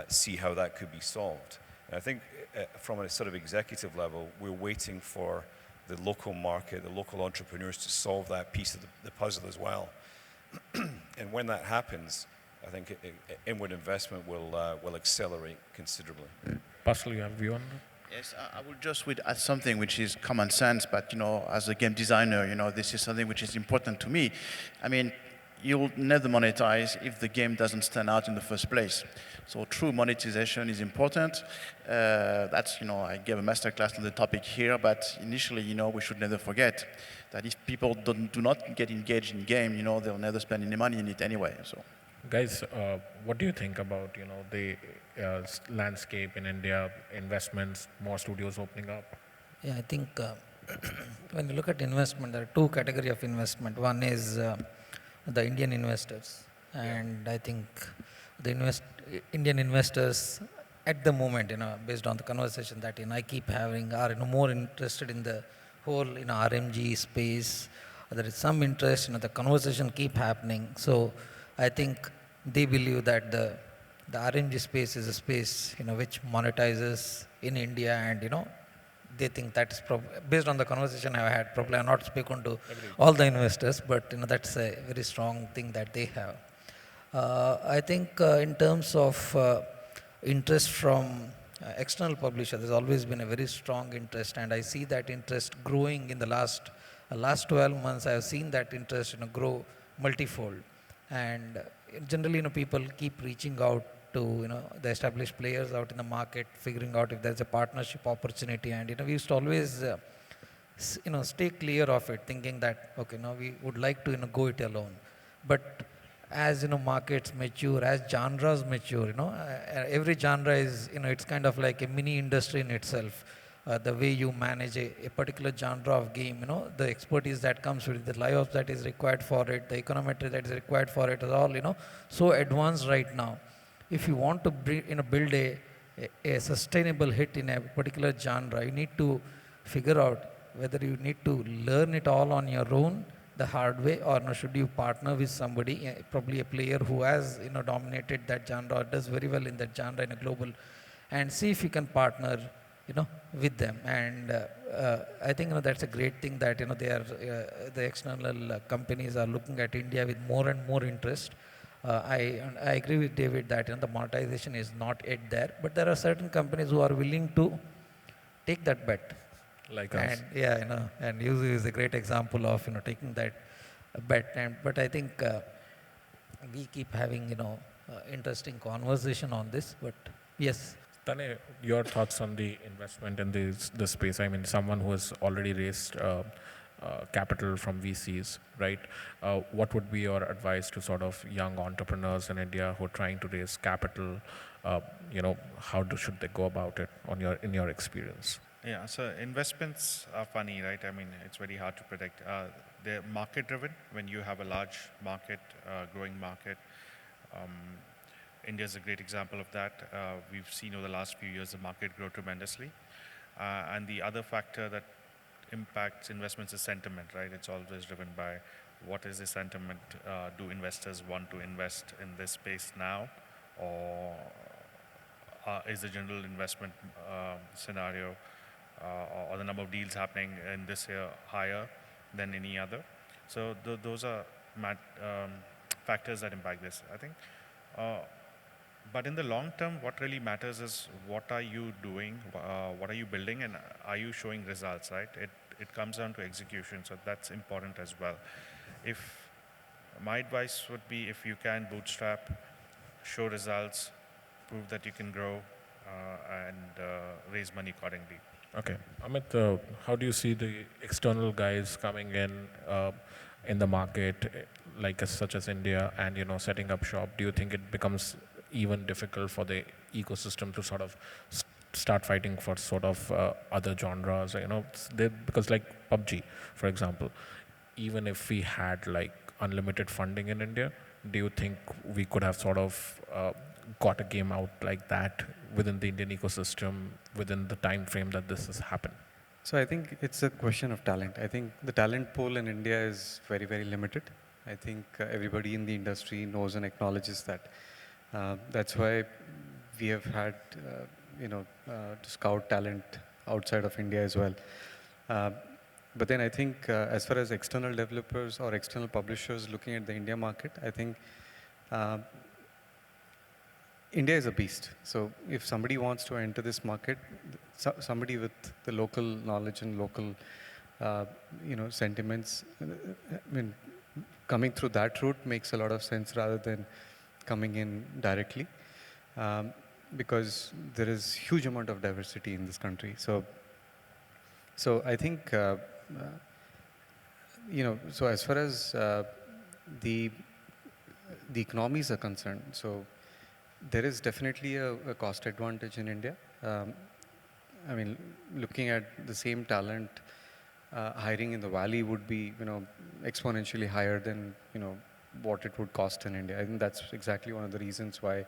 see how that could be solved. And I think from a sort of executive level, we're waiting for the local market, the local entrepreneurs to solve that piece of the puzzle as well. And when that happens, I think inward investment will accelerate considerably. Pascal, you have a view on that? Yes, I would just add something which is common sense, but as a game designer, this is something which is important to me. I mean, you'll never monetize if the game doesn't stand out in the first place. So true monetization is important. That's, I gave a masterclass on the topic here, but initially, we should never forget that if people do not get engaged in game, they'll never spend any money in it anyway. So. Guys, what do you think about the landscape in India, investments, more studios opening up? Yeah, I think when you look at investment, there are two categories of investment. One is the Indian investors, and I think the Indian investors at the moment, based on the conversation that I keep having, are more interested in the whole RMG space. There is some interest, the conversation keep happening. So I think they believe that the RMG space is a space which monetizes in India, and they think that's based on the conversation I've had. Probably I'm not speaking to all the investors, but that's a very strong thing that they have. I think in terms of interest from external publishers, there's always been a very strong interest, and I see that interest growing in the last 12 months. I have seen that interest grow multifold, and generally people keep reaching out to the established players out in the market, figuring out if there's a partnership opportunity, and we used to always stay clear of it, thinking that okay, we would like to go it alone. But as markets mature, as genres mature, every genre is it's kind of like a mini industry in itself. The way you manage a particular genre of game, the expertise that comes with it, the live ops that is required for it, the econometry that is required for it is all so advanced right now. If you want to build a sustainable hit in a particular genre, you need to figure out whether you need to learn it all on your own the hard way, or should you partner with somebody, probably a player who has dominated that genre or does very well in that genre in a global, and see if you can partner with them. And I think that's a great thing that they are the external companies are looking at India with more and more interest. I agree with David that the monetization is not yet there, but there are certain companies who are willing to take that bet. Like us. And yeah, and YooZoo is a great example of taking that bet. But I think we keep having interesting conversation on this. But yes. Tanay, your thoughts on the investment in the space? I mean, someone who has already raised capital from VCs, right? What would be your advice to sort of young entrepreneurs in India who are trying to raise capital? How should they go about it in your experience? Yeah, so investments are funny, right? I mean, it's very hard to predict. They're market-driven. When you have a large market, growing market, India is a great example of that. We've seen over the last few years the market grow tremendously. And the other factor that impacts investments is sentiment, right? It's always driven by what is the sentiment. Do investors want to invest in this space now? Or is the general investment scenario or the number of deals happening in this year higher than any other? So those are factors that impact this. I think But in the long term, what really matters is what are you doing, what are you building, and are you showing results, right? It comes down to execution, so that's important as well. If my advice would be if you can bootstrap, show results, prove that you can grow, and raise money accordingly. Okay. Amit, how do you see the external guys coming in the market, like such as India, and setting up shop? Do you think it becomes even difficult for the ecosystem to sort of start fighting for sort of other genres? Because like PUBG, for example, even if we had like unlimited funding in India, do you think we could have sort of got a game out like that within the Indian ecosystem within the time frame that this has happened? So I think it's a question of talent. I think the talent pool in India is very, very limited. I think everybody in the industry knows and acknowledges that. That's why we have had, to scout talent outside of India as well. But then I think as far as external developers or external publishers looking at the India market, I think India is a beast. So if somebody wants to enter this market, somebody with the local knowledge and local, sentiments, I mean, coming through that route makes a lot of sense rather than coming in directly, because there is huge amount of diversity in this country. So I think, so as far as the economies are concerned, so there is definitely a cost advantage in India. I mean, looking at the same talent, hiring in the valley would be, exponentially higher than, what it would cost in India. I think that's exactly one of the reasons why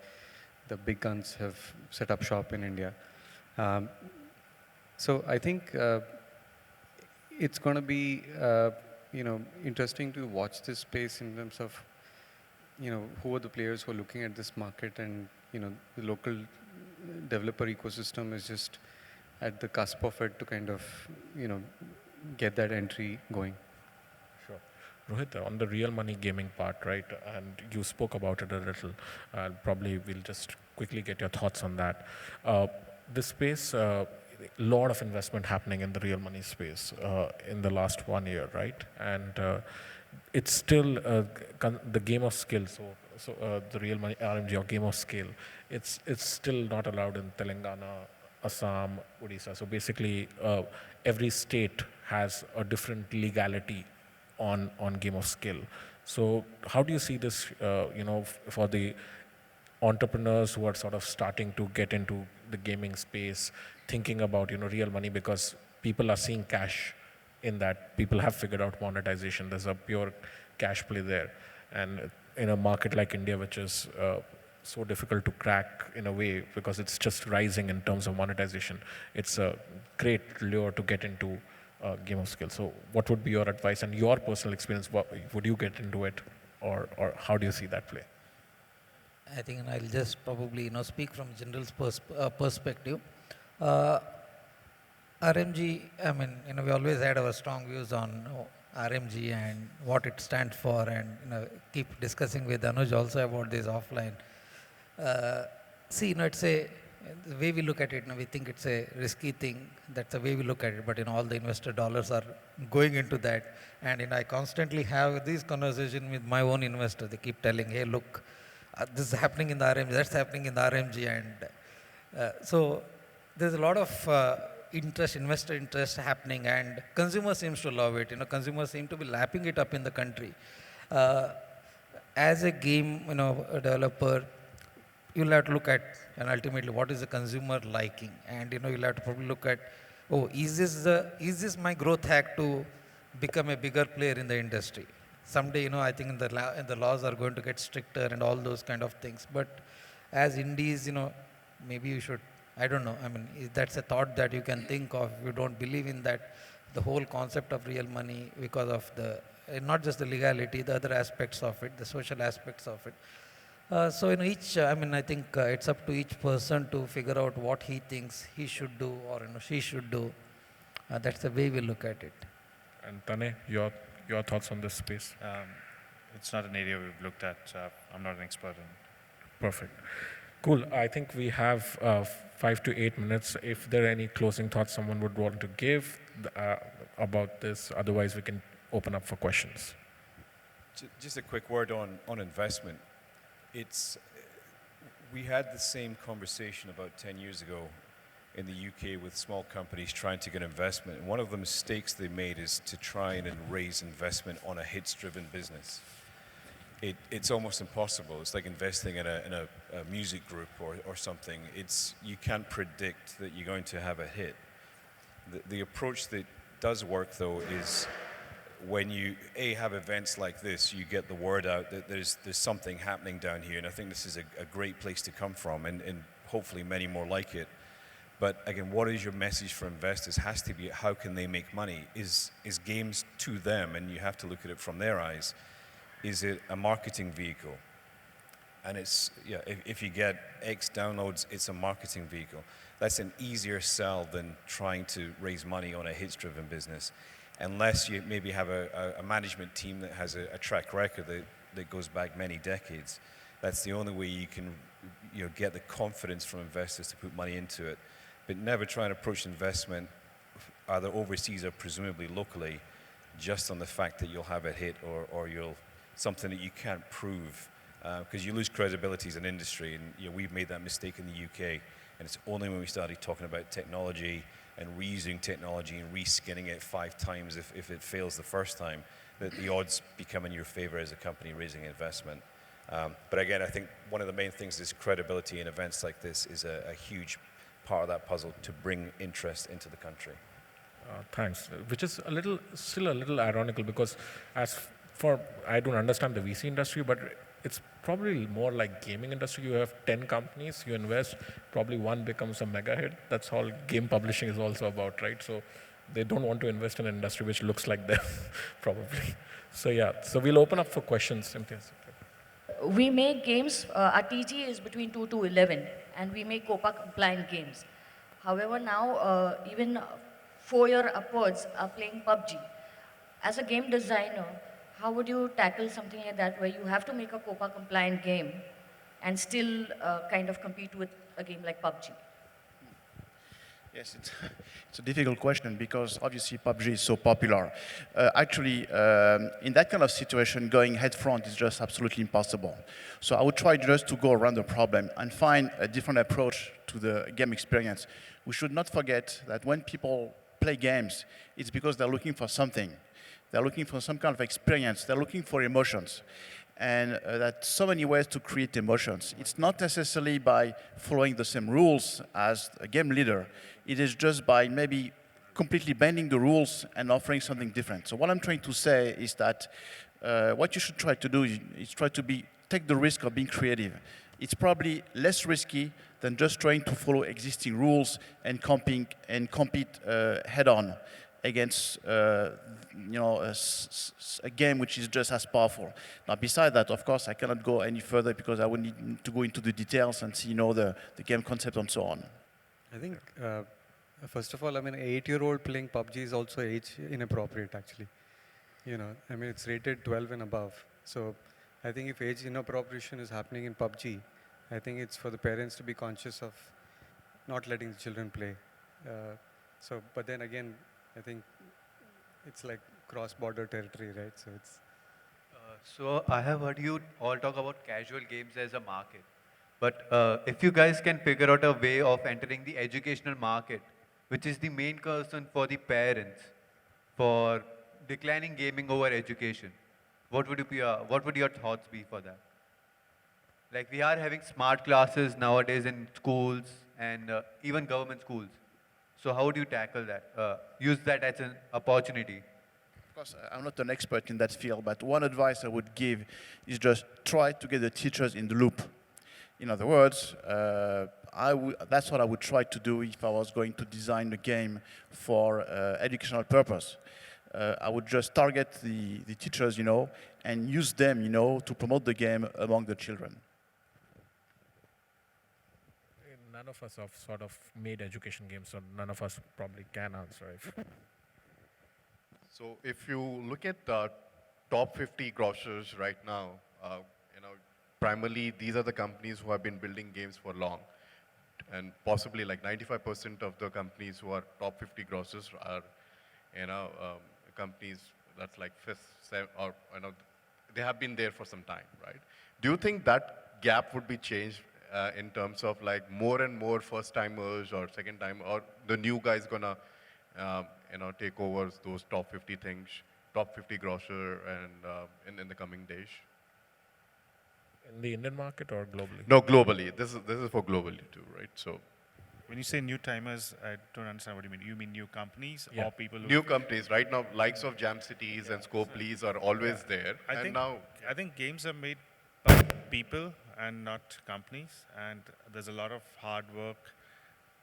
the big guns have set up shop in India. So I think it's going to be, interesting to watch this space in terms of, who are the players who are looking at this market, and, the local developer ecosystem is just at the cusp of it to kind of, get that entry going. Sure. Rohith, on the real money gaming part, right, and you spoke about it a little, probably we'll just quickly get your thoughts on that. This space, lot of investment happening in the real money space in the last 1 year, right? And it's still the game of skill. So the real money RMG or game of scale, it's still not allowed in Telangana, Assam, Odisha. So basically, every state has a different legality on game of skill. So how do you see this, for the entrepreneurs who are sort of starting to get into the gaming space, thinking about, real money, because people are seeing cash in that. People have figured out monetization. There's a pure cash play there. And in a market like India, which is so difficult to crack in a way because it's just rising in terms of monetization, it's a great lure to get into game of skill. So what would be your advice and your personal experience? Would you get into it, or how do you see that play? I think I'll just probably speak from general's perspective. RMG, I mean, we always had our strong views on RMG and what it stands for, and keep discussing with Anuj also about this offline. See, it's the way we look at it, we think it's a risky thing. That's the way we look at it. But all the investor dollars are going into that, and I constantly have this conversation with my own investor. They keep telling, "Hey, look, this is happening in the RMG. That's happening in the RMG," and so there's a lot of investor interest happening, and consumers seems to love it. Consumers seem to be lapping it up in the country. As a game, developer, you'll have to look at, and ultimately, what is the consumer liking, and you'll have to probably look at, is this my growth hack to become a bigger player in the industry? Someday, I think the laws are going to get stricter and all those kind of things. But as indies, maybe you should, I don't know. I mean, that's a thought that you can think of. You don't believe in that, the whole concept of real money, because of not just the legality, the other aspects of it, the social aspects of it. So I think it's up to each person to figure out what he thinks he should do or she should do. That's the way we look at it. And Tanay, your thoughts on this space? It's not an area we've looked at. I'm not an expert in. Perfect. Cool. I think we have 5 to 8 minutes. If there are any closing thoughts someone would want to give about this, otherwise we can open up for questions. Just a quick word on investment. We had the same conversation about 10 years ago in the UK with small companies trying to get investment. And one of the mistakes they made is to try and raise investment on a hits-driven business. It's almost impossible. It's like investing in a music group or something. You can't predict that you're going to have a hit. The approach that does work, though, is when you have events like this, you get the word out that there's something happening down here, and I think this is a great place to come from, and hopefully many more like it. But again, what is your message for investors has to be how can they make money? Is games to them, and you have to look at it from their eyes, is it a marketing vehicle? And if you get X downloads, it's a marketing vehicle. That's an easier sell than trying to raise money on a hits-driven business. Unless you maybe have a management team that has a track record that goes back many decades. That's the only way you can get the confidence from investors to put money into it. But never try and approach investment, either overseas or presumably locally, just on the fact that you'll have a hit or you'll something that you can't prove. Because you lose credibility as an industry, and we've made that mistake in the UK, and it's only when we started talking about technology and reusing technology and reskinning it 5 times if it fails the first time, that the odds become in your favor as a company raising investment. But again, I think one of the main things is credibility in events like this is a huge part of that puzzle to bring interest into the country. Thanks. Which is still a little ironical because I don't understand the VC industry, but it's probably more like gaming industry. You have 10 companies, you invest, probably one becomes a mega hit. That's all game publishing is also about, right? So they don't want to invest in an industry which looks like them, probably. So we'll open up for questions. We make games, our TG is between 2 to 11, and we make COPA compliant games. However, now even 4-year upwards are playing PUBG. As a game designer, how would you tackle something like that where you have to make a COPA compliant game and still kind of compete with a game like PUBG? Yes, it's a difficult question because obviously PUBG is so popular. Actually, in that kind of situation, going head front is just absolutely impossible. So I would try just to go around the problem and find a different approach to the game experience. We should not forget that when people play games, it's because they're looking for something. They're looking for some kind of experience. They're looking for emotions. And that's so many ways to create emotions. It's not necessarily by following the same rules as a game leader. It is just by maybe completely bending the rules and offering something different. So what I'm trying to say is that what you should try to do is try to take the risk of being creative. It's probably less risky than just trying to follow existing rules and compete head-on against a game which is just as powerful. Now, beside that, of course, I cannot go any further because I would need to go into the details and see, the game concept and so on. I think, first of all, an 8-year-old playing PUBG is also age inappropriate, actually. It's rated 12 and above. So I think if age inappropriation is happening in PUBG, I think it's for the parents to be conscious of not letting the children play. But then again, I think it's like cross-border territory, right? So it's. So I have heard you all talk about casual games as a market. But if you guys can figure out a way of entering the educational market, which is the main concern for the parents, for declining gaming over education, what would your thoughts be for that? Like we are having smart classes nowadays in schools and even government schools. So how would you tackle that? Use that as an opportunity? Of course, I'm not an expert in that field, but one advice I would give is just try to get the teachers in the loop. In other words, that's what I would try to do if I was going to design a game for educational purpose. I would just target the teachers, and use them, to promote the game among the children. None of us have sort of made education games, so none of us probably can answer it. So if you look at the top 50 grocers right now, primarily these are the companies who have been building games for long. And possibly like 95% of the companies who are top 50 grosses are, companies that's like fifth, seventh, or, they have been there for some time, right? Do you think that gap would be changed in terms of like more and more first timers or second time, or the new guys gonna, take over those top 50 things, top 50 grosser and in the coming days? In the Indian market or globally? No, globally. This is for globally too, right? So When you say new timers, I don't understand what you mean. You mean new companies or people who... new companies right now, likes of Jam Cities and Scopely's are always there. I think games are made by people and not companies, and there's a lot of hard work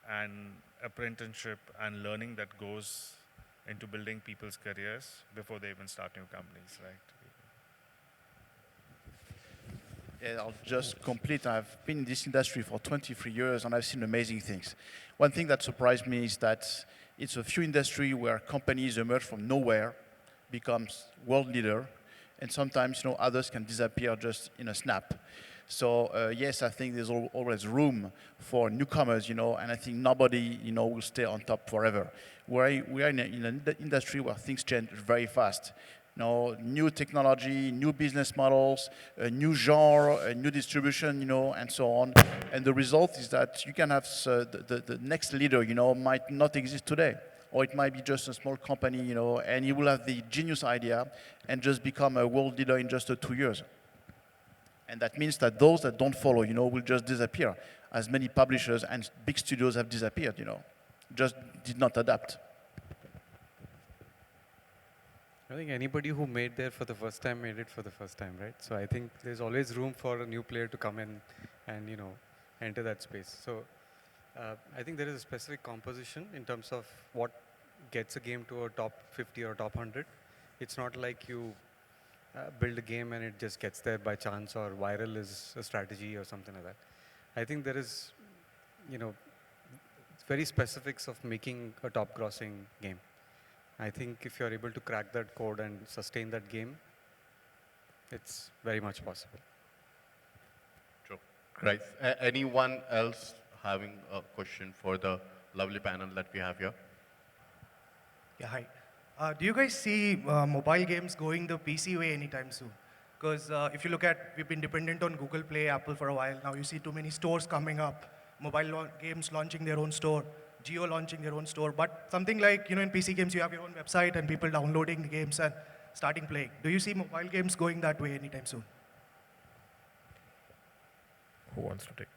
and apprenticeship and learning that goes into building people's careers before they even start new companies, right? Yeah, I'll just complete. I've been in this industry for 23 years and I've seen amazing things. One thing that surprised me is that it's a few industry where companies emerge from nowhere, becomes world leader, and sometimes others can disappear just in a snap. So yes, I think there's always room for newcomers, and I think nobody will stay on top forever. We are in an industry where things change very fast. New technology, new business models, a new genre, a new distribution, and so on. And the result is that you can have the next leader, might not exist today. Or it might be just a small company, and he will have the genius idea and just become a world leader in just 2 years. And that means that those that don't follow, will just disappear. As many publishers and big studios have disappeared, just did not adapt. I think anybody who made there for the first time made it for the first time, right? So I think there's always room for a new player to come in and enter that space. So I think there is a specific composition in terms of what gets a game to a top 50 or top 100. It's not like you build a game and it just gets there by chance, or viral is a strategy or something like that. I think there is, very specifics of making a top grossing game. I think if you're able to crack that code and sustain that game, it's very much possible. True. Right. Anyone else having a question for the lovely panel that we have here? Yeah, hi. Do you guys see mobile games going the PC way anytime soon? Because if you look at, we've been dependent on Google Play, Apple for a while. Now you see too many stores coming up, mobile games launching their own store, Geo launching their own store. But something like, in PC games, you have your own website and people downloading the games and starting playing. Do you see mobile games going that way anytime soon? Who wants to take?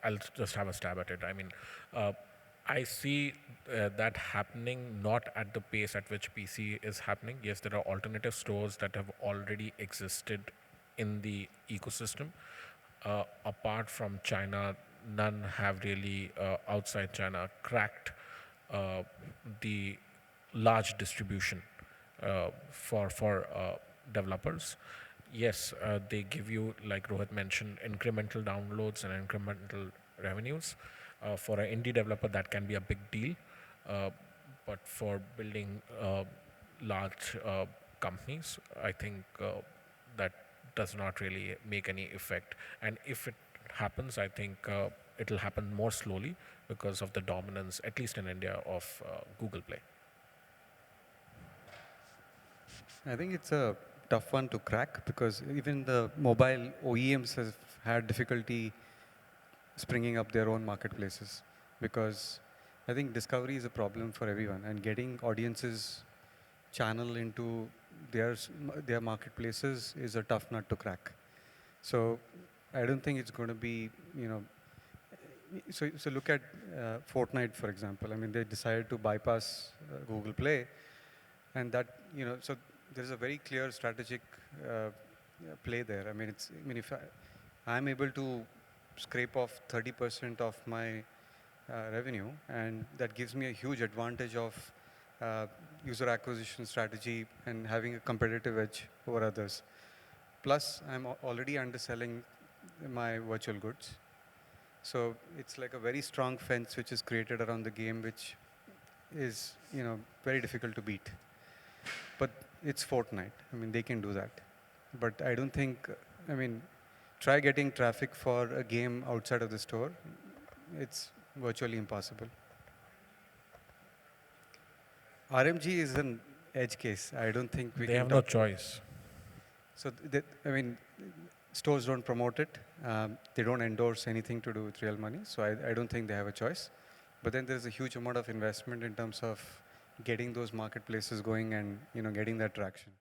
I'll just have a stab at it. I mean, I see that happening not at the pace at which PC is happening. Yes, there are alternative stores that have already existed in the ecosystem. Apart from China, none have really, outside China, cracked the large distribution for developers. Yes, they give you, like Rohith mentioned, incremental downloads and incremental revenues. For an indie developer, that can be a big deal. But for building large companies, I think that does not really make any effect. And if it happens, I think it'll happen more slowly because of the dominance, at least in India, of Google Play. I think it's a tough one to crack because even the mobile OEMs have had difficulty springing up their own marketplaces, because I think discovery is a problem for everyone, and getting audiences channel into their marketplaces is a tough nut to crack. So I don't think it's going to be, so look at Fortnite, for example. I mean, they decided to bypass Google Play, and that, so there's a very clear strategic play there. I mean, if I'm able to scrape off 30% of my revenue, and that gives me a huge advantage of user acquisition strategy and having a competitive edge over others. Plus, I'm already underselling my virtual goods. So it's like a very strong fence which is created around the game, which is, very difficult to beat. But it's Fortnite. I mean, they can do that. But I don't think, try getting traffic for a game outside of the store. It's virtually impossible. RMG is an edge case. I don't think we They can have no talk. choice. So, I mean, stores don't promote it. They don't endorse anything to do with real money. So I don't think they have a choice. But then there's a huge amount of investment in terms of getting those marketplaces going and getting that traction.